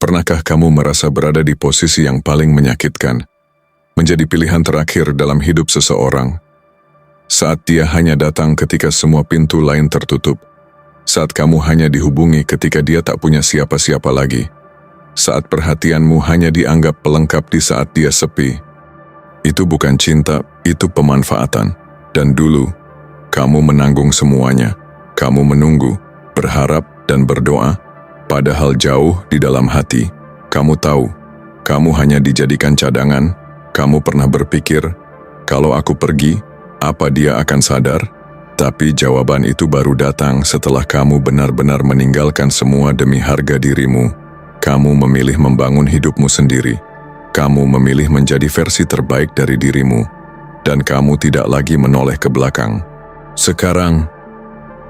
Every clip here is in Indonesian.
Pernahkah kamu merasa berada di posisi yang paling menyakitkan, menjadi pilihan terakhir dalam hidup seseorang? Saat dia hanya datang ketika semua pintu lain tertutup, saat kamu hanya dihubungi ketika dia tak punya siapa-siapa lagi, saat perhatianmu hanya dianggap pelengkap di saat dia sepi. Itu bukan cinta, itu pemanfaatan. Dan dulu, kamu menanggung semuanya. Kamu menunggu, berharap, dan berdoa. Padahal jauh di dalam hati, kamu tahu, kamu hanya dijadikan cadangan. Kamu pernah berpikir, kalau aku pergi, apa dia akan sadar? Tapi jawaban itu baru datang setelah kamu benar-benar meninggalkan semua demi harga dirimu. Kamu memilih membangun hidupmu sendiri. Kamu memilih menjadi versi terbaik dari dirimu. Dan kamu tidak lagi menoleh ke belakang. Sekarang,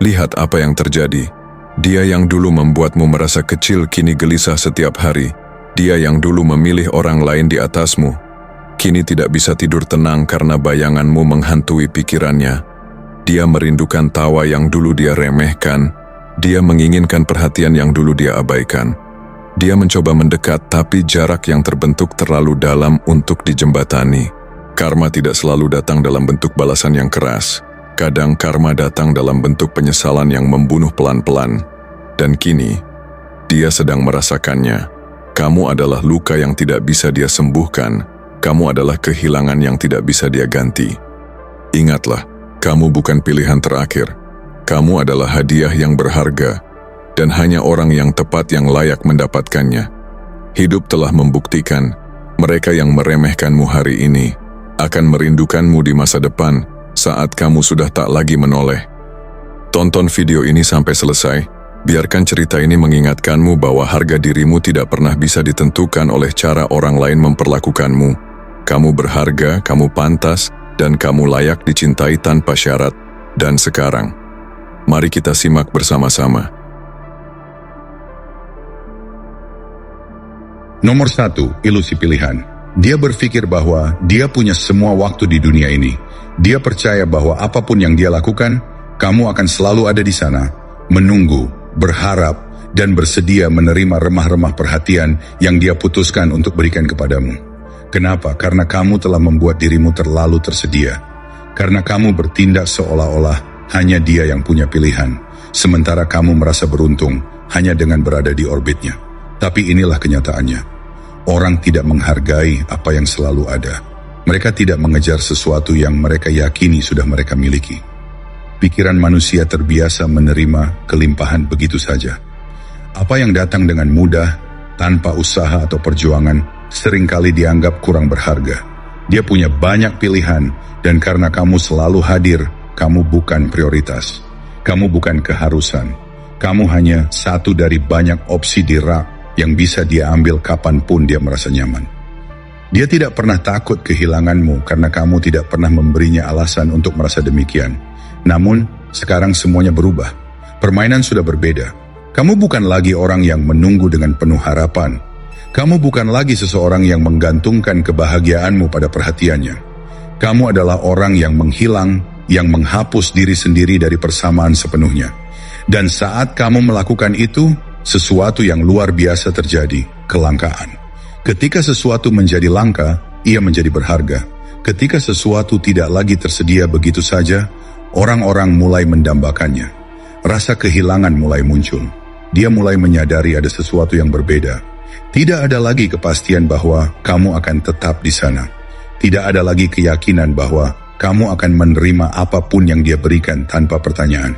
lihat apa yang terjadi. Dia yang dulu membuatmu merasa kecil kini gelisah setiap hari. Dia yang dulu memilih orang lain di atasmu, kini tidak bisa tidur tenang karena bayanganmu menghantui pikirannya. Dia merindukan tawa yang dulu dia remehkan. Dia menginginkan perhatian yang dulu dia abaikan. Dia mencoba mendekat tapi jarak yang terbentuk terlalu dalam untuk dijembatani. Karma tidak selalu datang dalam bentuk balasan yang keras. Kadang karma datang dalam bentuk penyesalan yang membunuh pelan-pelan. Dan kini, dia sedang merasakannya. Kamu adalah luka yang tidak bisa dia sembuhkan. Kamu adalah kehilangan yang tidak bisa dia ganti. Ingatlah, kamu bukan pilihan terakhir. Kamu adalah hadiah yang berharga. Dan hanya orang yang tepat yang layak mendapatkannya. Hidup telah membuktikan, mereka yang meremehkanmu hari ini akan merindukanmu di masa depan saat kamu sudah tak lagi menoleh. Tonton video ini sampai selesai. Biarkan cerita ini mengingatkanmu bahwa harga dirimu tidak pernah bisa ditentukan oleh cara orang lain memperlakukanmu. Kamu berharga, kamu pantas, dan kamu layak dicintai tanpa syarat. Dan sekarang, mari kita simak bersama-sama. Nomor 1, ilusi pilihan. Dia berpikir bahwa dia punya semua waktu di dunia ini. Dia percaya bahwa apapun yang dia lakukan, kamu akan selalu ada di sana, menunggu, berharap, dan bersedia menerima remah-remah perhatian yang dia putuskan untuk berikan kepadamu. Kenapa? Karena kamu telah membuat dirimu terlalu tersedia. Karena kamu bertindak seolah-olah hanya dia yang punya pilihan, sementara kamu merasa beruntung hanya dengan berada di orbitnya. Tapi inilah kenyataannya. Orang tidak menghargai apa yang selalu ada. Mereka tidak mengejar sesuatu yang mereka yakini sudah mereka miliki. Pikiran manusia terbiasa menerima kelimpahan begitu saja. Apa yang datang dengan mudah, tanpa usaha atau perjuangan, seringkali dianggap kurang berharga. Dia punya banyak pilihan, dan karena kamu selalu hadir, kamu bukan prioritas. Kamu bukan keharusan. Kamu hanya satu dari banyak opsi di rak yang bisa dia ambil kapanpun dia merasa nyaman. Dia tidak pernah takut kehilanganmu karena kamu tidak pernah memberinya alasan untuk merasa demikian. Namun, sekarang semuanya berubah. Permainan sudah berbeda. Kamu bukan lagi orang yang menunggu dengan penuh harapan. Kamu bukan lagi seseorang yang menggantungkan kebahagiaanmu pada perhatiannya. Kamu adalah orang yang menghilang, yang menghapus diri sendiri dari persamaan sepenuhnya. Dan saat kamu melakukan itu, sesuatu yang luar biasa terjadi, kelangkaan. Ketika sesuatu menjadi langka, ia menjadi berharga. Ketika sesuatu tidak lagi tersedia begitu saja, orang-orang mulai mendambakannya. Rasa kehilangan mulai muncul. Dia mulai menyadari ada sesuatu yang berbeda. Tidak ada lagi kepastian bahwa kamu akan tetap di sana. Tidak ada lagi keyakinan bahwa kamu akan menerima apapun yang dia berikan tanpa pertanyaan.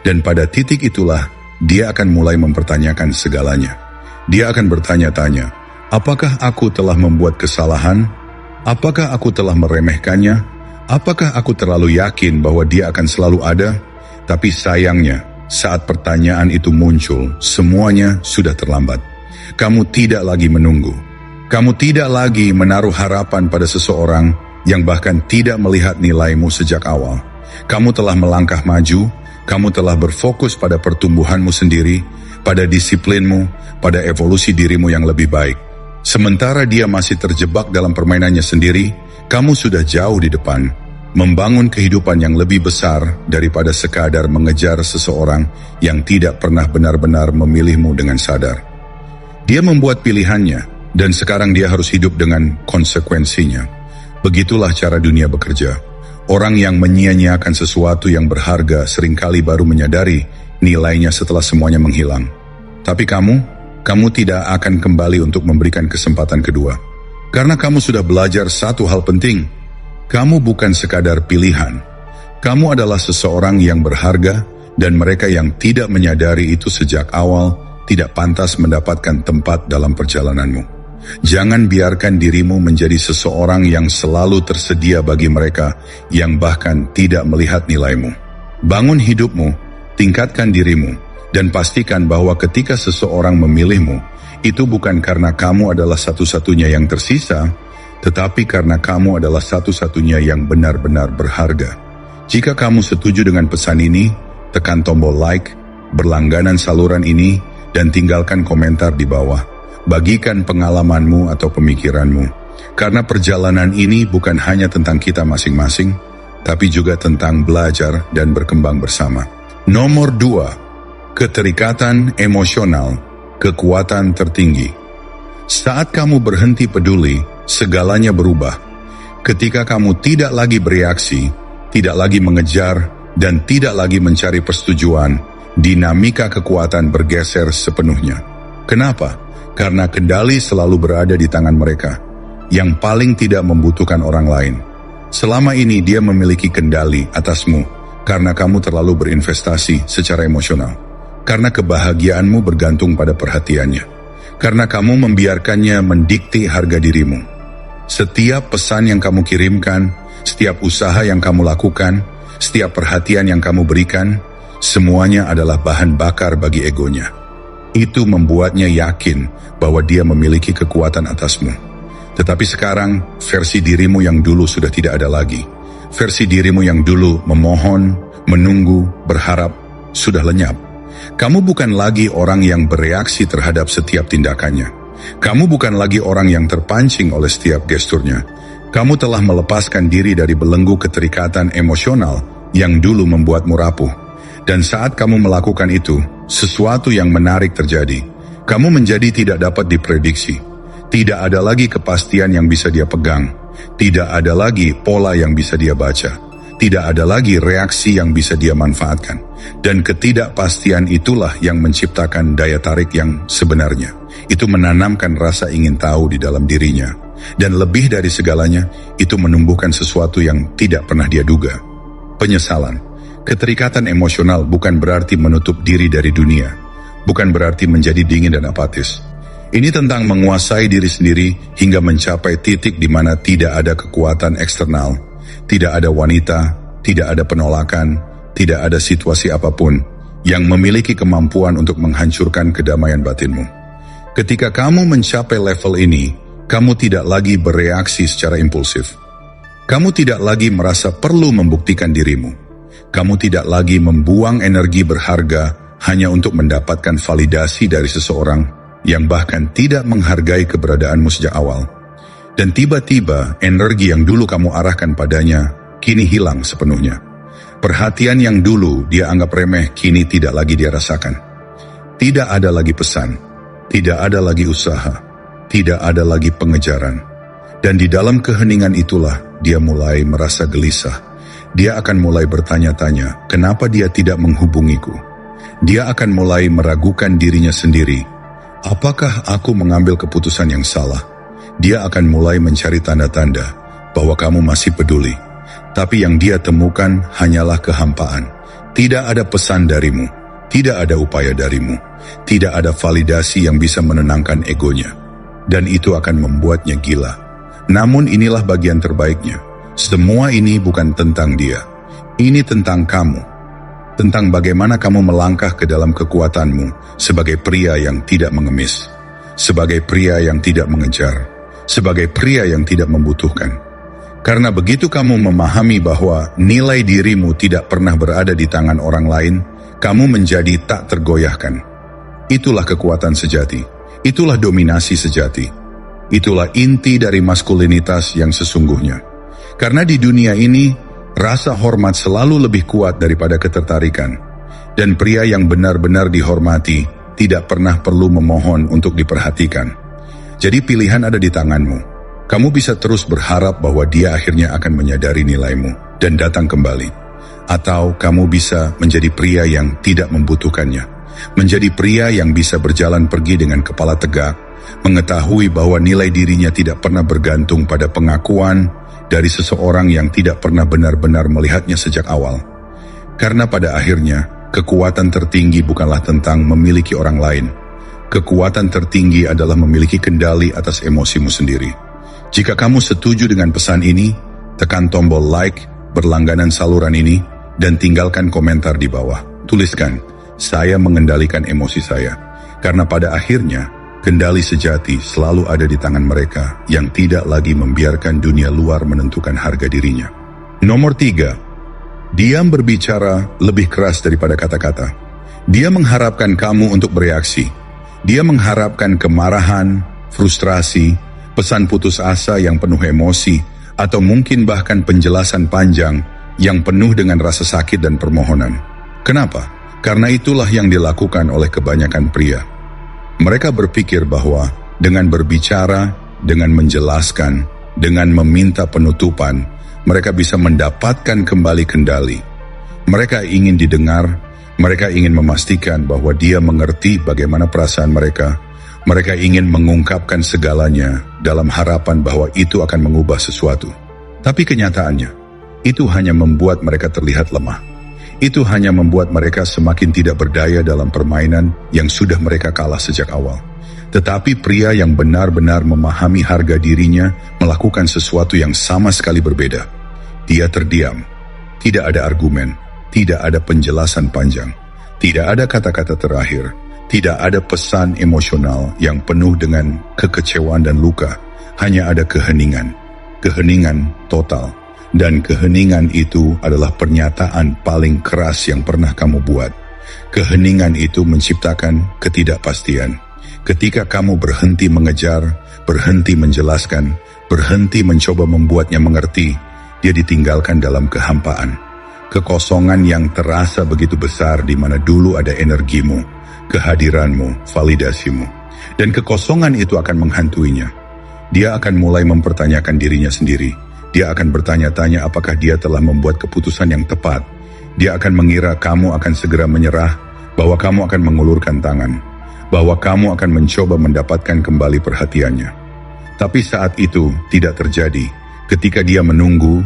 Dan pada titik itulah, dia akan mulai mempertanyakan segalanya. Dia akan bertanya-tanya, apakah aku telah membuat kesalahan? Apakah aku telah meremehkannya? Apakah aku terlalu yakin bahwa dia akan selalu ada? Tapi sayangnya, saat pertanyaan itu muncul, semuanya sudah terlambat. Kamu tidak lagi menunggu. Kamu tidak lagi menaruh harapan pada seseorang yang bahkan tidak melihat nilaimu sejak awal. Kamu telah melangkah maju, kamu telah berfokus pada pertumbuhanmu sendiri, pada disiplinmu, pada evolusi dirimu yang lebih baik. Sementara dia masih terjebak dalam permainannya sendiri, kamu sudah jauh di depan, membangun kehidupan yang lebih besar daripada sekadar mengejar seseorang yang tidak pernah benar-benar memilihmu dengan sadar. Dia membuat pilihannya, dan sekarang dia harus hidup dengan konsekuensinya. Begitulah cara dunia bekerja. Orang yang menyia-nyiakan sesuatu yang berharga seringkali baru menyadari nilainya setelah semuanya menghilang. Tapi kamu tidak akan kembali untuk memberikan kesempatan kedua. Karena kamu sudah belajar satu hal penting. Kamu bukan sekadar pilihan. Kamu adalah seseorang yang berharga, dan mereka yang tidak menyadari itu sejak awal tidak pantas mendapatkan tempat dalam perjalananmu. Jangan biarkan dirimu menjadi seseorang yang selalu tersedia bagi mereka yang bahkan tidak melihat nilaimu. Bangun hidupmu, tingkatkan dirimu, dan pastikan bahwa ketika seseorang memilihmu, itu bukan karena kamu adalah satu-satunya yang tersisa, tetapi karena kamu adalah satu-satunya yang benar-benar berharga. Jika kamu setuju dengan pesan ini, tekan tombol like, berlangganan saluran ini, dan tinggalkan komentar di bawah. Bagikan pengalamanmu atau pemikiranmu. Karena perjalanan ini bukan hanya tentang kita masing-masing, tapi juga tentang belajar dan berkembang bersama. Nomor 2, keterikatan emosional, kekuatan tertinggi. Saat kamu berhenti peduli, segalanya berubah. Ketika kamu tidak lagi bereaksi, tidak lagi mengejar, dan tidak lagi mencari persetujuan, dinamika kekuatan bergeser sepenuhnya. Kenapa? Karena kendali selalu berada di tangan mereka, yang paling tidak membutuhkan orang lain. Selama ini dia memiliki kendali atasmu, karena kamu terlalu berinvestasi secara emosional. Karena kebahagiaanmu bergantung pada perhatiannya. Karena kamu membiarkannya mendikte harga dirimu. Setiap pesan yang kamu kirimkan, setiap usaha yang kamu lakukan, setiap perhatian yang kamu berikan, semuanya adalah bahan bakar bagi egonya. Itu membuatnya yakin bahwa dia memiliki kekuatan atasmu. Tetapi sekarang, versi dirimu yang dulu sudah tidak ada lagi. Versi dirimu yang dulu memohon, menunggu, berharap, sudah lenyap. Kamu bukan lagi orang yang bereaksi terhadap setiap tindakannya. Kamu bukan lagi orang yang terpancing oleh setiap gesturnya. Kamu telah melepaskan diri dari belenggu keterikatan emosional yang dulu membuatmu rapuh. Dan saat kamu melakukan itu, sesuatu yang menarik terjadi. Kamu menjadi tidak dapat diprediksi. Tidak ada lagi kepastian yang bisa dia pegang. Tidak ada lagi pola yang bisa dia baca. Tidak ada lagi reaksi yang bisa dia manfaatkan. Dan ketidakpastian itulah yang menciptakan daya tarik yang sebenarnya. Itu menanamkan rasa ingin tahu di dalam dirinya. Dan lebih dari segalanya, itu menumbuhkan sesuatu yang tidak pernah dia duga. Penyesalan. Keterikatan emosional bukan berarti menutup diri dari dunia. Bukan berarti menjadi dingin dan apatis. Ini tentang menguasai diri sendiri hingga mencapai titik di mana tidak ada kekuatan eksternal, tidak ada wanita, tidak ada penolakan, tidak ada situasi apapun yang memiliki kemampuan untuk menghancurkan kedamaian batinmu. Ketika kamu mencapai level ini, kamu tidak lagi bereaksi secara impulsif. Kamu tidak lagi merasa perlu membuktikan dirimu. Kamu tidak lagi membuang energi berharga hanya untuk mendapatkan validasi dari seseorang yang bahkan tidak menghargai keberadaanmu sejak awal. Dan tiba-tiba energi yang dulu kamu arahkan padanya kini hilang sepenuhnya. Perhatian yang dulu dia anggap remeh kini tidak lagi dia rasakan. Tidak ada lagi pesan, tidak ada lagi usaha, tidak ada lagi pengejaran. Dan di dalam keheningan itulah dia mulai merasa gelisah. Dia akan mulai bertanya-tanya, kenapa dia tidak menghubungiku? Dia akan mulai meragukan dirinya sendiri. Apakah aku mengambil keputusan yang salah? Dia akan mulai mencari tanda-tanda bahwa kamu masih peduli. Tapi yang dia temukan hanyalah kehampaan. Tidak ada pesan darimu, tidak ada upaya darimu, tidak ada validasi yang bisa menenangkan egonya. Dan itu akan membuatnya gila. Namun inilah bagian terbaiknya. Semua ini bukan tentang dia. Ini tentang kamu. Tentang bagaimana kamu melangkah ke dalam kekuatanmu sebagai pria yang tidak mengemis. Sebagai pria yang tidak mengejar. Sebagai pria yang tidak membutuhkan. Karena begitu kamu memahami bahwa nilai dirimu tidak pernah berada di tangan orang lain, kamu menjadi tak tergoyahkan. Itulah kekuatan sejati. Itulah dominasi sejati. Itulah inti dari maskulinitas yang sesungguhnya. Karena di dunia ini, rasa hormat selalu lebih kuat daripada ketertarikan. Dan pria yang benar-benar dihormati tidak pernah perlu memohon untuk diperhatikan. Jadi pilihan ada di tanganmu. Kamu bisa terus berharap bahwa dia akhirnya akan menyadari nilaimu dan datang kembali. Atau kamu bisa menjadi pria yang tidak membutuhkannya. Menjadi pria yang bisa berjalan pergi dengan kepala tegak, mengetahui bahwa nilai dirinya tidak pernah bergantung pada pengakuan dari seseorang yang tidak pernah benar-benar melihatnya sejak awal. Karena pada akhirnya, kekuatan tertinggi bukanlah tentang memiliki orang lain. Kekuatan tertinggi adalah memiliki kendali atas emosimu sendiri. Jika kamu setuju dengan pesan ini, tekan tombol like, berlangganan saluran ini, dan tinggalkan komentar di bawah. Tuliskan, saya mengendalikan emosi saya. Karena pada akhirnya, kendali sejati selalu ada di tangan mereka yang tidak lagi membiarkan dunia luar menentukan harga dirinya. Nomor 3, diam berbicara lebih keras daripada kata-kata. Dia mengharapkan kamu untuk bereaksi. Dia mengharapkan kemarahan, frustrasi, pesan putus asa yang penuh emosi, atau mungkin bahkan penjelasan panjang yang penuh dengan rasa sakit dan permohonan. Kenapa? Karena itulah yang dilakukan oleh kebanyakan pria. Mereka berpikir bahwa dengan berbicara, dengan menjelaskan, dengan meminta penutupan, mereka bisa mendapatkan kembali kendali. Mereka ingin didengar, mereka ingin memastikan bahwa dia mengerti bagaimana perasaan mereka. Mereka ingin mengungkapkan segalanya dalam harapan bahwa itu akan mengubah sesuatu. Tapi kenyataannya, itu hanya membuat mereka terlihat lemah. Itu hanya membuat mereka semakin tidak berdaya dalam permainan yang sudah mereka kalah sejak awal. Tetapi pria yang benar-benar memahami harga dirinya melakukan sesuatu yang sama sekali berbeda. Dia terdiam. Tidak ada argumen. Tidak ada penjelasan panjang. Tidak ada kata-kata terakhir. Tidak ada pesan emosional yang penuh dengan kekecewaan dan luka. Hanya ada keheningan. Keheningan total. Dan keheningan itu adalah pernyataan paling keras yang pernah kamu buat. Keheningan itu menciptakan ketidakpastian. Ketika kamu berhenti mengejar, berhenti menjelaskan, berhenti mencoba membuatnya mengerti, dia ditinggalkan dalam kehampaan. Kekosongan yang terasa begitu besar di mana dulu ada energimu, kehadiranmu, validasimu. Dan kekosongan itu akan menghantuinya. Dia akan mulai mempertanyakan dirinya sendiri. Dia akan bertanya-tanya apakah dia telah membuat keputusan yang tepat. Dia akan mengira kamu akan segera menyerah, bahwa kamu akan mengulurkan tangan, bahwa kamu akan mencoba mendapatkan kembali perhatiannya. Tapi saat itu tidak terjadi. Ketika dia menunggu,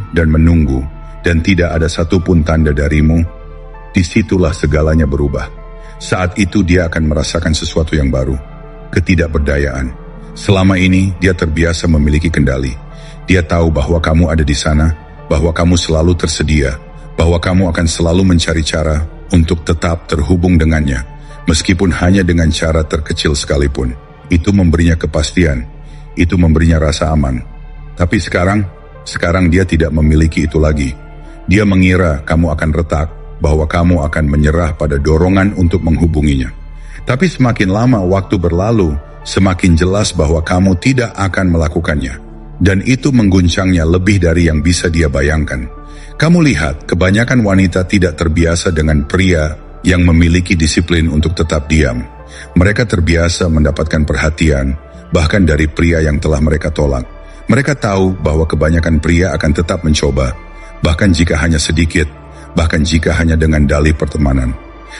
dan tidak ada satupun tanda darimu, disitulah segalanya berubah. Saat itu dia akan merasakan sesuatu yang baru, ketidakberdayaan. Selama ini dia terbiasa memiliki kendali. Dia tahu bahwa kamu ada di sana, bahwa kamu selalu tersedia, bahwa kamu akan selalu mencari cara untuk tetap terhubung dengannya, meskipun hanya dengan cara terkecil sekalipun. Itu memberinya kepastian, itu memberinya rasa aman. Tapi sekarang dia tidak memiliki itu lagi. Dia mengira kamu akan retak, bahwa kamu akan menyerah pada dorongan untuk menghubunginya. Tapi semakin lama waktu berlalu, semakin jelas bahwa kamu tidak akan melakukannya. Dan itu mengguncangnya lebih dari yang bisa dia bayangkan. Kamu lihat, kebanyakan wanita tidak terbiasa dengan pria yang memiliki disiplin untuk tetap diam. Mereka terbiasa mendapatkan perhatian, bahkan dari pria yang telah mereka tolak. Mereka tahu bahwa kebanyakan pria akan tetap mencoba, bahkan jika hanya sedikit, bahkan jika hanya dengan dalih pertemanan.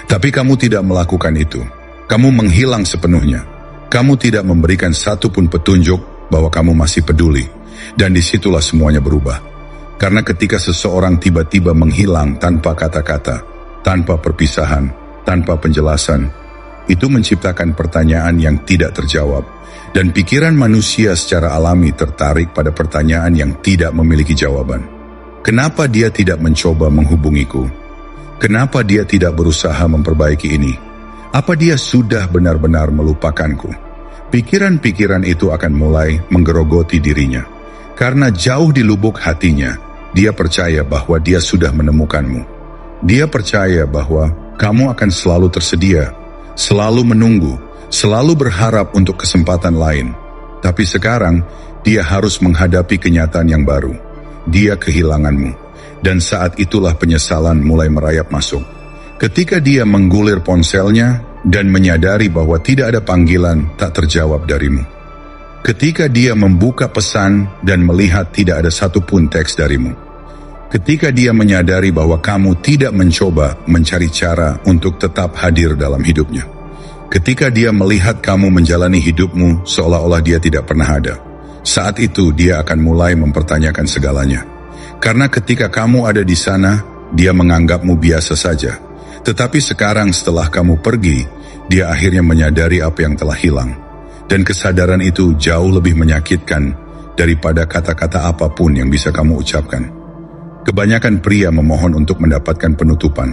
Tapi kamu tidak melakukan itu. Kamu menghilang sepenuhnya. Kamu tidak memberikan satu pun petunjuk bahwa kamu masih peduli. Dan disitulah semuanya berubah. Karena ketika seseorang tiba-tiba menghilang tanpa kata-kata, tanpa perpisahan, tanpa penjelasan, itu menciptakan pertanyaan yang tidak terjawab. Dan pikiran manusia secara alami tertarik pada pertanyaan yang tidak memiliki jawaban. Kenapa dia tidak mencoba menghubungiku? Kenapa dia tidak berusaha memperbaiki ini? Apa dia sudah benar-benar melupakanku? Pikiran-pikiran itu akan mulai menggerogoti dirinya. Karena jauh di lubuk hatinya, dia percaya bahwa dia sudah menemukanmu. Dia percaya bahwa kamu akan selalu tersedia, selalu menunggu, selalu berharap untuk kesempatan lain. Tapi sekarang, dia harus menghadapi kenyataan yang baru. Dia kehilanganmu. Dan saat itulah penyesalan mulai merayap masuk. Ketika dia menggulir ponselnya, dan menyadari bahwa tidak ada panggilan tak terjawab darimu. Ketika dia membuka pesan dan melihat tidak ada satupun teks darimu. Ketika dia menyadari bahwa kamu tidak mencoba mencari cara untuk tetap hadir dalam hidupnya. Ketika dia melihat kamu menjalani hidupmu seolah-olah dia tidak pernah ada. Saat itu dia akan mulai mempertanyakan segalanya. Karena ketika kamu ada di sana, dia menganggapmu biasa saja. Tetapi sekarang setelah kamu pergi, dia akhirnya menyadari apa yang telah hilang. Dan kesadaran itu jauh lebih menyakitkan daripada kata-kata apapun yang bisa kamu ucapkan. Kebanyakan pria memohon untuk mendapatkan penutupan.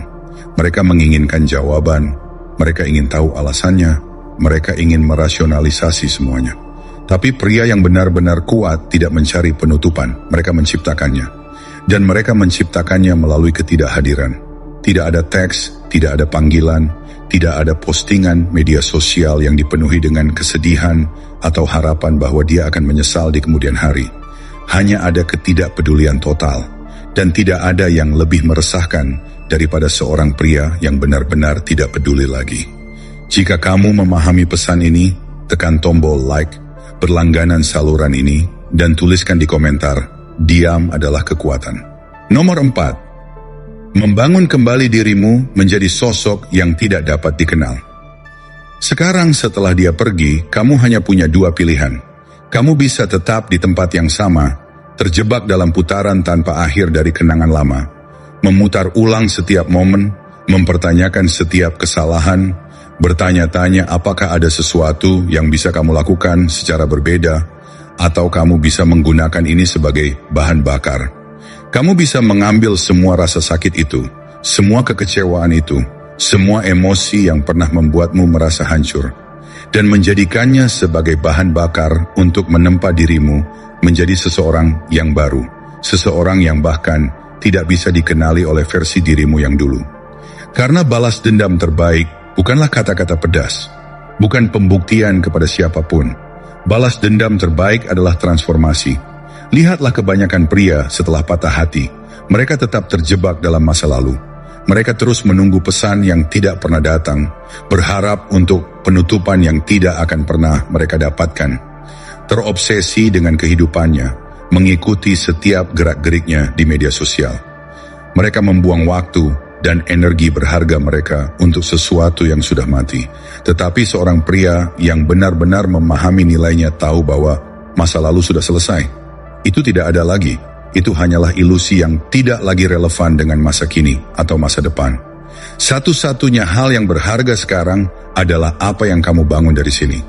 Mereka menginginkan jawaban, mereka ingin tahu alasannya, mereka ingin merasionalisasi semuanya. Tapi pria yang benar-benar kuat tidak mencari penutupan, mereka menciptakannya. Dan mereka menciptakannya melalui ketidakhadiran. Tidak ada teks, tidak ada panggilan, tidak ada postingan media sosial yang dipenuhi dengan kesedihan atau harapan bahwa dia akan menyesal di kemudian hari. Hanya ada ketidakpedulian total. Dan tidak ada yang lebih meresahkan daripada seorang pria yang benar-benar tidak peduli lagi. Jika kamu memahami pesan ini, tekan tombol like, berlangganan saluran ini, dan tuliskan di komentar, diam adalah kekuatan. Nomor 4. Membangun kembali dirimu menjadi sosok yang tidak dapat dikenal. Sekarang setelah dia pergi, kamu hanya punya dua pilihan. Kamu bisa tetap di tempat yang sama, terjebak dalam putaran tanpa akhir dari kenangan lama, memutar ulang setiap momen, mempertanyakan setiap kesalahan, bertanya-tanya apakah ada sesuatu yang bisa kamu lakukan secara berbeda, atau kamu bisa menggunakan ini sebagai bahan bakar. Kamu bisa mengambil semua rasa sakit itu, semua kekecewaan itu, semua emosi yang pernah membuatmu merasa hancur, dan menjadikannya sebagai bahan bakar untuk menempa dirimu menjadi seseorang yang baru, seseorang yang bahkan tidak bisa dikenali oleh versi dirimu yang dulu. Karena balas dendam terbaik bukanlah kata-kata pedas, bukan pembuktian kepada siapapun. Balas dendam terbaik adalah transformasi. Lihatlah kebanyakan pria setelah patah hati, mereka tetap terjebak dalam masa lalu. Mereka terus menunggu pesan yang tidak pernah datang, berharap untuk penutupan yang tidak akan pernah mereka dapatkan. Terobsesi dengan kehidupannya, mengikuti setiap gerak-geriknya di media sosial. Mereka membuang waktu dan energi berharga mereka untuk sesuatu yang sudah mati. Tetapi seorang pria yang benar-benar memahami nilainya tahu bahwa masa lalu sudah selesai. Itu tidak ada lagi. Itu hanyalah ilusi yang tidak lagi relevan dengan masa kini atau masa depan. Satu-satunya hal yang berharga sekarang adalah apa yang kamu bangun dari sini.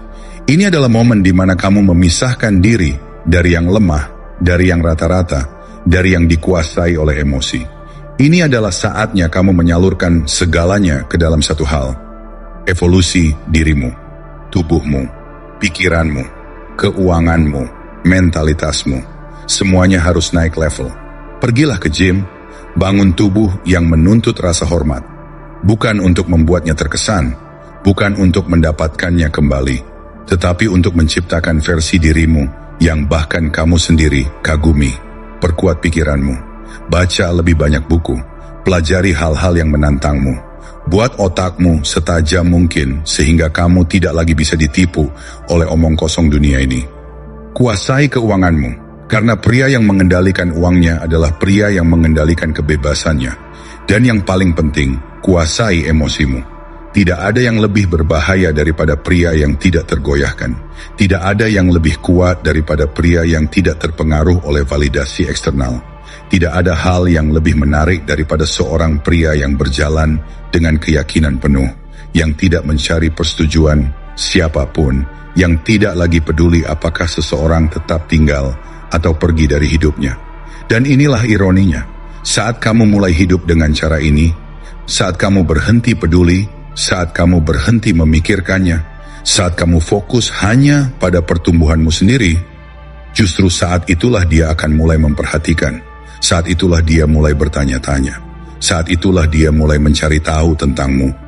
Ini adalah momen di mana kamu memisahkan diri dari yang lemah, dari yang rata-rata, dari yang dikuasai oleh emosi. Ini adalah saatnya kamu menyalurkan segalanya ke dalam satu hal. Evolusi dirimu, tubuhmu, pikiranmu, keuanganmu, mentalitasmu. Semuanya harus naik level. Pergilah ke gym, bangun tubuh yang menuntut rasa hormat. Bukan untuk membuatnya terkesan, bukan untuk mendapatkannya kembali, tetapi untuk menciptakan versi dirimu yang bahkan kamu sendiri kagumi. Perkuat pikiranmu, baca lebih banyak buku, pelajari hal-hal yang menantangmu, buat otakmu setajam mungkin sehingga kamu tidak lagi bisa ditipu oleh omong kosong dunia ini. Kuasai keuanganmu, karena pria yang mengendalikan uangnya adalah pria yang mengendalikan kebebasannya. Dan yang paling penting, kuasai emosimu. Tidak ada yang lebih berbahaya daripada pria yang tidak tergoyahkan. Tidak ada yang lebih kuat daripada pria yang tidak terpengaruh oleh validasi eksternal. Tidak ada hal yang lebih menarik daripada seorang pria yang berjalan dengan keyakinan penuh, yang tidak mencari persetujuan siapapun, yang tidak lagi peduli apakah seseorang tetap tinggal atau pergi dari hidupnya. Dan inilah ironinya, saat kamu mulai hidup dengan cara ini, saat kamu berhenti peduli, saat kamu berhenti memikirkannya, saat kamu fokus hanya pada pertumbuhanmu sendiri, justru saat itulah dia akan mulai memperhatikan. Saat itulah dia mulai bertanya-tanya. Saat itulah dia mulai mencari tahu tentangmu.